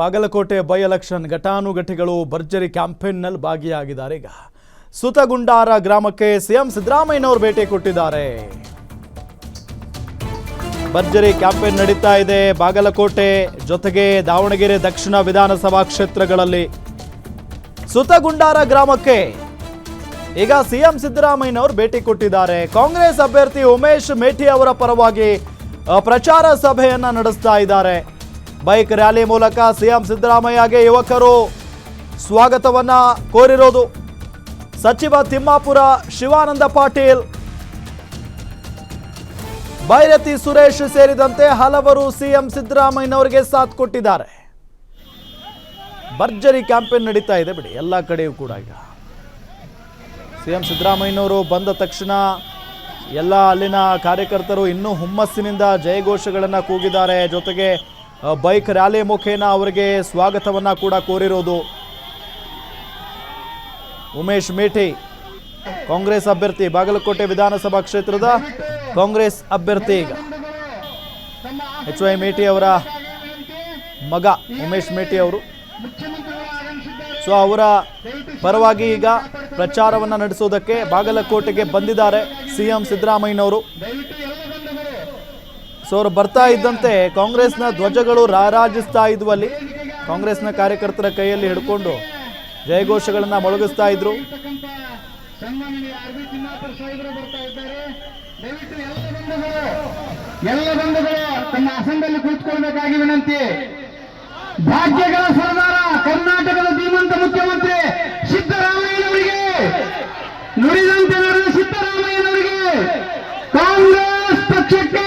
Bagalkot by election ಘಟಾನುಘಟಿಗಳು ಭರ್ಜರಿ ಕ್ಯಾಂಪೇನ್ನಲ್ಲಿ ಭಾಗಿಯಾಗಿದ್ದಾರೆ. ಈಗ ಸುತಗುಂಡಾರ ಗ್ರಾಮಕ್ಕೆ ಸಿಎಂ ಸಿದ್ದರಾಮಯ್ಯನವರು ಭೇಟಿ ಕೊಟ್ಟಿದ್ದಾರೆ. ಭರ್ಜರಿ ಕ್ಯಾಂಪೇನ್ ನಡೀತಾ ಇದೆ ಬಾಗಲಕೋಟೆ ಜೊತೆಗೆ ದಾವಣಗೆರೆ ದಕ್ಷಿಣ ವಿಧಾನಸಭಾ ಕ್ಷೇತ್ರಗಳಲ್ಲಿ. ಸುತಗುಂಡಾರ ಗ್ರಾಮಕ್ಕೆ ಈಗ ಸಿಎಂ ಸಿದ್ದರಾಮಯ್ಯನವರು ಭೇಟಿ ಕೊಟ್ಟಿದ್ದಾರೆ. ಕಾಂಗ್ರೆಸ್ ಅಭ್ಯರ್ಥಿ ಉಮೇಶ್ ಮೇಟಿ ಅವರ ಪರವಾಗಿ ಪ್ರಚಾರ ಸಭೆಯನ್ನ ನಡೆಸ್ತಾ ಇದ್ದಾರೆ. ಬೈಕ್ ರ್ಯಾಲಿ ಮೂಲಕ ಸಿಎಂ ಸಿದ್ದರಾಮಯ್ಯಗೆ ಯುವಕರು ಸ್ವಾಗತವನ್ನ ಕೋರಿರೋದು. ಸಚಿವ ತಿಮ್ಮಾಪುರ ಶಿವಾನಂದ ಪಾಟೀಲ್, ಬೈರತಿ ಸುರೇಶ್ ಸೇರಿದಂತೆ ಹಲವರು ಸಿಎಂ ಸಿದ್ದರಾಮಯ್ಯನವರಿಗೆ ಸಾಥ್ ಕೊಟ್ಟಿದ್ದಾರೆ. ಭರ್ಜರಿ ಕ್ಯಾಂಪೇನ್ ನಡೀತಾ ಇದೆ ಬಿಡಿ ಎಲ್ಲ ಕಡೆಯೂ ಕೂಡ. ಈಗ ಸಿಎಂ ಸಿದ್ದರಾಮಯ್ಯನವರು ಬಂದ ತಕ್ಷಣ ಎಲ್ಲ ಅಲ್ಲಿನ ಕಾರ್ಯಕರ್ತರು ಇನ್ನೂ ಹುಮ್ಮಸ್ಸಿನಿಂದ ಜಯಘೋಷಗಳನ್ನು ಕೂಗಿದ್ದಾರೆ. ಜೊತೆಗೆ ಬೈಕ್ ರ್ಯಾಲಿ ಮುಖೇನ ಅವರಿಗೆ ಸ್ವಾಗತವನ್ನ ಕೂಡ ಕೋರಿರೋದು. ಉಮೇಶ್ ಮೇಟಿ ಕಾಂಗ್ರೆಸ್ ಅಭ್ಯರ್ಥಿ, ಬಾಗಲಕೋಟೆ ವಿಧಾನಸಭಾ ಕ್ಷೇತ್ರದ ಕಾಂಗ್ರೆಸ್ ಅಭ್ಯರ್ಥಿ. ಈಗ HY ಮೇಟಿ ಅವರ ಮಗ ಉಮೇಶ್ ಮೇಟಿ ಅವರು, ಸೊ ಅವರ ಪರವಾಗಿ ಈಗ ಪ್ರಚಾರವನ್ನ ನಡೆಸೋದಕ್ಕೆ ಬಾಗಲಕೋಟೆಗೆ ಬಂದಿದ್ದಾರೆ ಸಿಎಂ ಸಿದ್ದರಾಮಯ್ಯನವರು. ಸೊ ಅವರು ಬರ್ತಾ ಇದ್ದಂತೆ ಕಾಂಗ್ರೆಸ್ನ ಧ್ವಜಗಳು ರಾರಾಜಿಸ್ತಾ ಇದ್ವಲ್ಲಿ. ಕಾಂಗ್ರೆಸ್ನ ಕಾರ್ಯಕರ್ತರ ಕೈಯಲ್ಲಿ ಹಿಡ್ಕೊಂಡು ಜಯಘೋಷಗಳನ್ನ ಮೊಳಗಿಸ್ತಾ ಇದ್ರು. ಎಲ್ಲ ಬಂಧುಗಳು ತಮ್ಮ ಆಸನದಲ್ಲಿ ಕುಳಿತುಕೊಳ್ಳಬೇಕಾಗಿ ವಿನಂತಿ. ಭಾಗ್ಯಗಳ ಸರ್ದಾರ, ಕರ್ನಾಟಕದ ಧೀಮಂತ ಮುಖ್ಯಮಂತ್ರಿ ಸಿದ್ದರಾಮಯ್ಯನವರಿಗೆ, ನುಡಿದಂತೆ ನಡೆದ ಸಿದ್ದರಾಮಯ್ಯನವರಿಗೆ, ಕಾಂಗ್ರೆಸ್ ಪಕ್ಷಕ್ಕೆ